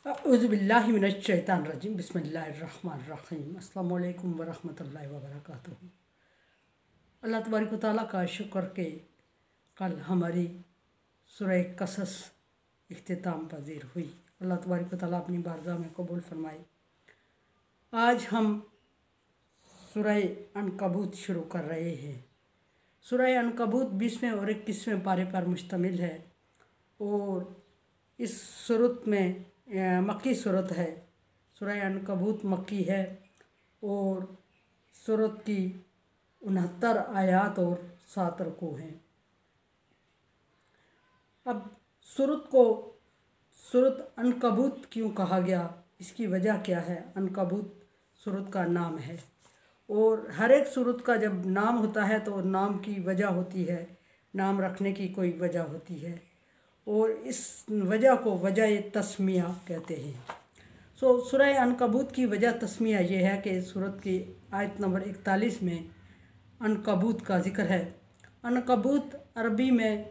औज़ुबिल्लाहिमिनश्शैतानिर्रजीम बिस्मिल्लाहिर्रहमानिर्रहीम अस्सलामु अलैकुम वरहमतुल्लाहि वबरकातुहू। अल्लाह तबारक व तआला का शुक्र के कल हमारी सूरह कसस इख्तिताम पजीर हुई। अल्लाह तबारक व तआला अपनी बारगाह में कबूल फरमाए। आज हम सूरह अनकबूत शुरू कर रहे हैं। सूरह अनकबूत 20वें और 21वें पारे पर मुश्तमिल है और इस सूरत में मक्की सूरत है। सूरह अनकबूत मक्की है और सूरत की 69 आयात और 7 रुकू हैं। अब सूरत को सूरत अनकबूत क्यों कहा गया, इसकी वजह क्या है? अनकबूत सूरत का नाम है और हर एक सूरत का जब नाम होता है तो नाम की वजह होती है, नाम रखने की कोई वजह होती है और इस वजह को वजह तस्मिया कहते हैं। सूरह अनकबूत की वजह तस्मिया ये है कि सूरत की आयत नंबर 41 में अनकबूत का जिक्र है। अनकबूत अरबी में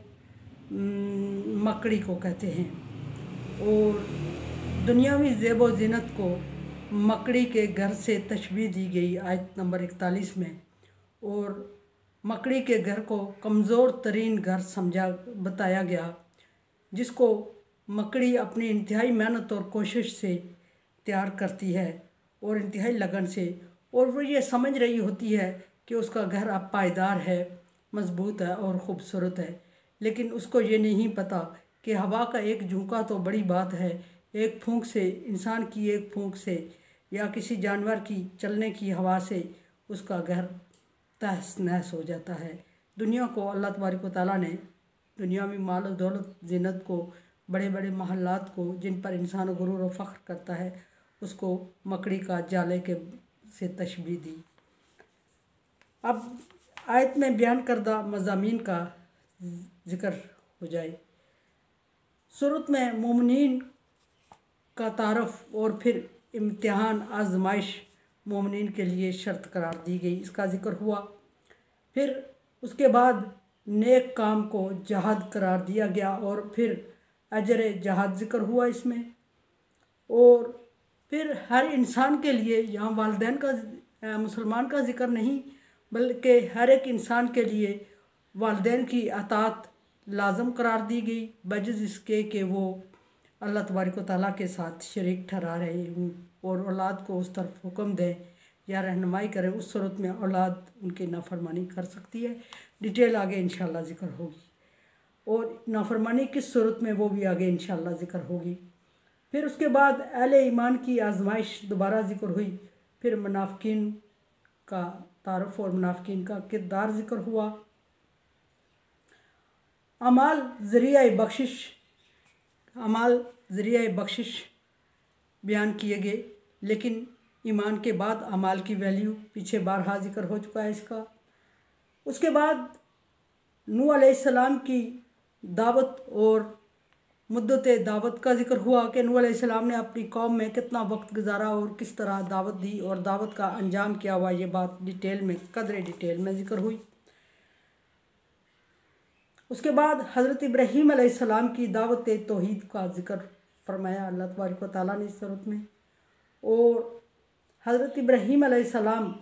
मकड़ी को कहते हैं और दुनियावी ज़ेब व ज़ीनत को मकड़ी के घर से तशबीह दी गई आयत नंबर 41 में और मकड़ी के घर को कमज़ोर तरीन घर समझा बताया गया, जिसको मकड़ी अपनी इंतहाई मेहनत और कोशिश से तैयार करती है और इंतहाई लगन से, और वो ये समझ रही होती है कि उसका घर अब पायदार है, मजबूत है और ख़ूबसूरत है, लेकिन उसको ये नहीं पता कि हवा का एक झोंका तो बड़ी बात है। एक फूंक से, इंसान की एक फूंक से या किसी जानवर की चलने की हवा से उसका घर तहस नहस हो जाता है। दुनिया को अल्लाह तबारक व तआला ने दुनियावी माल और दौलत ज़ीनत को, बड़े बड़े महलात को जिन पर इंसान गुरूर और फ़ख्र करता है, उसको मकड़ी का जाले के से तशबीह दी। अब आयत में बयान करदा मज़ामीन का ज़िक्र हो जाए। सूरत में मोमिनीन का तारफ़ और फिर इम्तिहान आजमाइश मोमिनीन के लिए शर्त करार दी गई, इसका ज़िक्र हुआ। फिर उसके बाद नेक काम को जहाद करार दिया गया और फिर अजर जहाद ज़िक्र हुआ इसमें। और फिर हर इंसान के लिए, यहाँ वालिदैन का मुसलमान का ज़िक्र नहीं बल्कि हर एक इंसान के लिए वालिदैन की अताअत लाज़म करार दी गई, बजाय इसके कि वो अल्लाह तबारक व तआला के साथ शरीक ठहरा रहे हों और औलाद को उस तरफ हुक्म दें या रहनुमाई करें। उस सूरत में औलाद उनकी नाफरमानी कर सकती है। डिटेल आगे इंशाअल्लाह ज़िक्र होगी और नाफरमानी किस सूरत में वो भी आगे इंशाअल्लाह ज़िक्र होगी। फिर उसके बाद अहले ईमान की आजमाइश दोबारा ज़िक्र हुई। फिर मुनाफिकीन का तारफ़ और मुनाफिकीन का किरदार ज़िक्र हुआ। अमाल ज़रिया बख्शिश बयान किए गए, लेकिन ईमान के बाद अमाल की वैल्यू पीछे बारहा ज़िक्र हो चुका है इसका। उसके बाद नूह अलैहिस्सलाम की दावत और मुद्दत दावत का ज़िक्र हुआ कि नूह अलैहिस्सलाम ने अपनी कौम में कितना वक्त गुजारा और किस तरह दावत दी और दावत का अंजाम क्या हुआ। ये बात डिटेल में, कदरे डिटेल में ज़िक्र हुई। उसके बाद हज़रत इब्राहीम अलैहिस्सलाम की दावत तौहीद का ज़िक्र फरमाया अल्लाह तबारक व तआला ने इस सूरत में, और हज़रत इब्राहीम अलैहिस्सलाम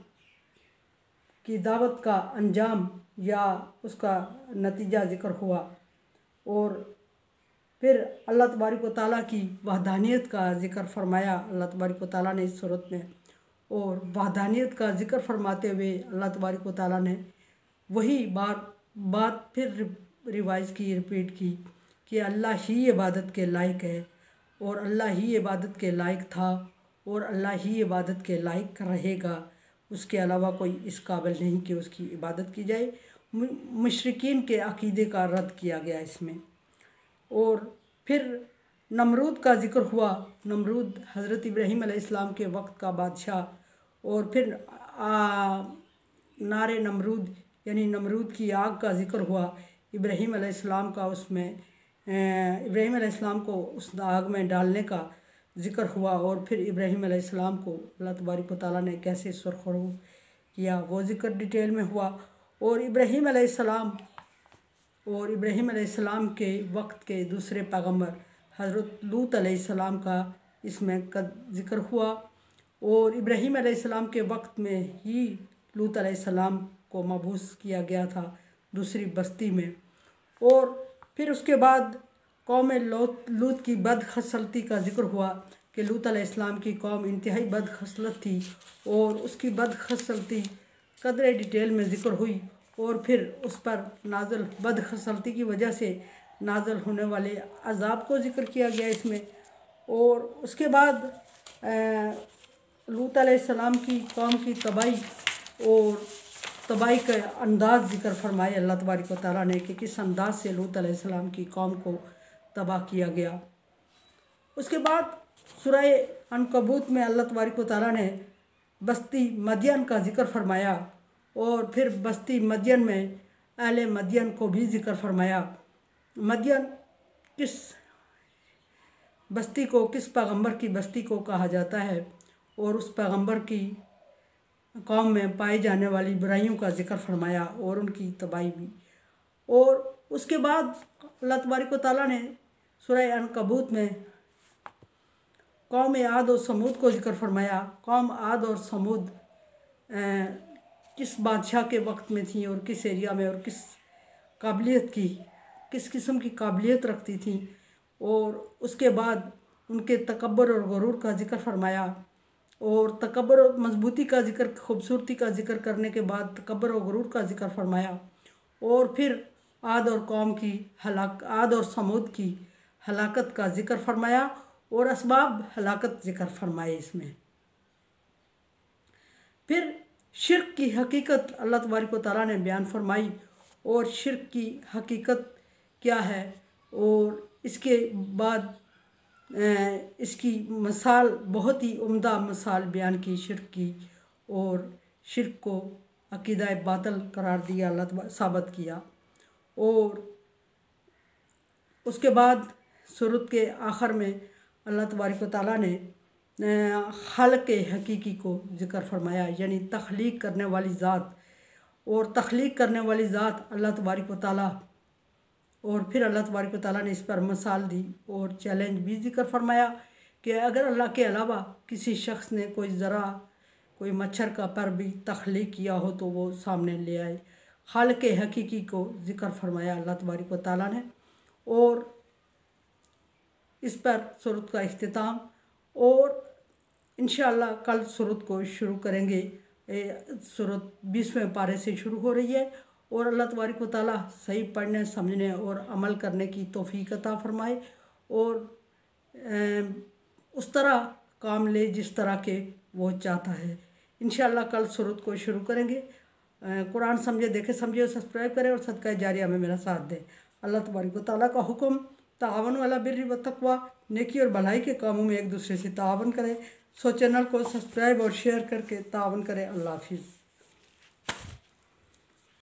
की दावत का अंजाम या उसका नतीजा ज़िक्र हुआ। और फिर अल्लाह तबारक व तआला की वहदानियत का ज़िक्र फरमाया अल्लाह तबारक व तआला ने इस सूरत में, और वहदानियत का ज़िक्र फरमाते हुए अल्लाह तबारक व तआला ने वही बात फिर रिवाइज़ की, रिपीट की कि अल्लाह ही इबादत के लायक है और अल्लाह ही इबादत के लायक था और अल्लाह ही इबादत के लायक रहेगा। उसके अलावा कोई इस काबिल नहीं कि उसकी इबादत की जाए। मुशरिकीन के अक़ीदे का रद्द किया गया इसमें। और फिर नमरूद का ज़िक्र हुआ। नमरूद हज़रत इब्राहीम अलैहिस्सलाम के वक्त का बादशाह। और फिर नारे नमरूद यानी नमरूद की आग का ज़िक्र हुआ। इब्राहीम अलैहिस्सलाम का उसमें इब्राहीम अलैहिस्सलाम को उस आग में डालने का ज़िक्र हुआ और फिर इब्राहीम अलैहिस्सलाम को अल्लाह तबारक व तआला ने कैसे सुरखरू किया वो ज़िक्र डिटेल में हुआ। और इब्राहीम अलैहिस्सलाम के वक्त के दूसरे पैगम्बर हज़रत लूत अलैहिस्सलाम का इसमें ज़िक्र हुआ। और इब्राहीम अलैहिस्सलाम के वक्त में ही लूत अलैहिस्सलाम को मबूस किया गया था दूसरी बस्ती में। और फिर उसके बाद कौम लूत की बदखसलती का ज़िक्र हुआ कि लूत अलैहिस्सलाम की कौम इंतहाई बदखसलत थी और उसकी बदखसलती कदरे डिटेल में ज़िक्र हुई। और फिर उस पर नाज़िल बदखसलती की वजह से नाज़िल होने वाले अज़ाब को ज़िक्र किया गया इसमें। और उसके बाद लूत अलैहिस्सलाम की कौम की तबाही और तबाही का अंदाज़ ज़िक्र फरमाए अल्लाह तबारक व तआला ने कि किस अंदाज से लूत अलैहिस्सलाम की कौम को तबाह किया गया। उसके बाद सूरह अनकबूत में अल्लाह तबारक व तआला ने बस्ती मदियन का ज़िक्र फरमाया और फिर बस्ती मदियन में अहले मदियन को भी ज़िक्र फरमाया। मदियन किस बस्ती को, किस पैगंबर की बस्ती को कहा जाता है और उस पैगंबर की कौम में पाई जाने वाली बुराइयों का ज़िक्र फरमाया और उनकी तबाही भी। और उसके बाद अल्लाह तबारक व तआला ने सूरह अनकबूत में कौम आद और समूद को ज़िक्र फरमाया। कौम आद और समूद किस बादशाह के वक्त में थी और किस एरिया में और किस काबिलियत की, किस किस्म की काबिलियत रखती थी। और उसके बाद उनके तकब्बर और गुरूर का ज़िक्र फरमाया। और तकब्बर और मजबूती का ज़िक्र, खूबसूरती का ज़िक्र करने के बाद तकब्बर और गुरूर का ज़िक्र फरमाया। और फिर आद और कौम की आद और समूद की हलाकत का ज़िक्र फरमाया और असबाब हलाकत ज़िक्र फरमाए इसमें। फिर शिर्क की हकीकत अल्लाह तबारक व तआला ने बयान फरमाई और शिर्क की हकीकत क्या है। और इसके बाद इसकी मिसाल, बहुत ही उम्दा मिसाल बयान की शिर्क की और शिर्क को अकीदा बातिल करार दिया, अल्लाह साबित किया। और उसके बाद सूरत के आखिर में अल्लाह तबारक व तआला ने खालिक हकीकी को ज़िक्र फरमाया, यानी तख्लीक करने वाली ज़ात। और तख्लीक करने वाली ज़ात अल्लाह तबारक व तआला। और फिर अल्लाह तबारक व तआला ने इस पर मिसाल दी और चैलेंज भी ज़िक्र फरमाया कि अगर अल्लाह के अलावा किसी शख्स ने कोई ज़रा, कोई मच्छर का पर भी तख्लीक किया हो तो वो सामने ले आए। खालिक हकीकी को ज़िक्र फरमाया अल्लाह तबारक व तआला ने। और इस पर सूरत का इख्तिताम। और इंशाअल्लाह कल सूरत को शुरू करेंगे। सूरत 20वें पारे से शुरू हो रही है। और अल्लाह तबारक व तआला सही पढ़ने, समझने और अमल करने की तौफीक अता फरमाए और उस तरह काम ले जिस तरह के वो चाहता है। इंशाअल्लाह कल सूरत को शुरू करेंगे। कुरान समझे, देखे, समझे और सब्सक्राइब करें और सदका जारिया में मेरा साथ दें। अल्लाह तबारक व तआला का हुक्म, तावन अला बिर्रि व तक़वा, नेकी और भलाई के कामों में एक दूसरे से तावन करें। सो चैनल को सब्सक्राइब और शेयर करके तावन करें। अल्लाह हाफिज़।